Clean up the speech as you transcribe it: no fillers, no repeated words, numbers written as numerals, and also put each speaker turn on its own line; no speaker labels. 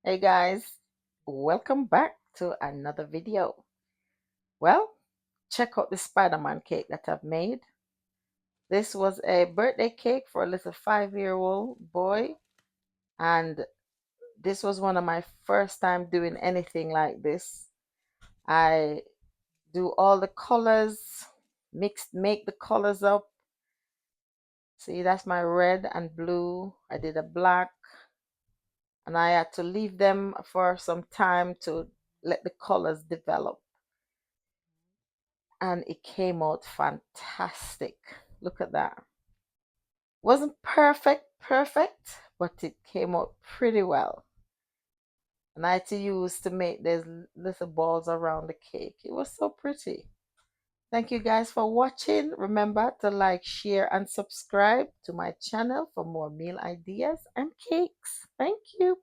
Hey guys, welcome back to another video. Well, check out the Spider-Man cake that I've made. This was a birthday cake for a little 5-year-old boy, and this was one of my first time doing anything like this. I do all the colors, make the colors up. See, that's my red and blue. I did a black, and I had to leave them for some time to let the colors develop. And it came out fantastic. Look at that. Wasn't perfect, but it came out pretty well. And I had to use to make these little balls around the cake. It was so pretty. Thank you guys for watching. Remember to like, share, and subscribe to my channel for more meal ideas and cakes. Thank you.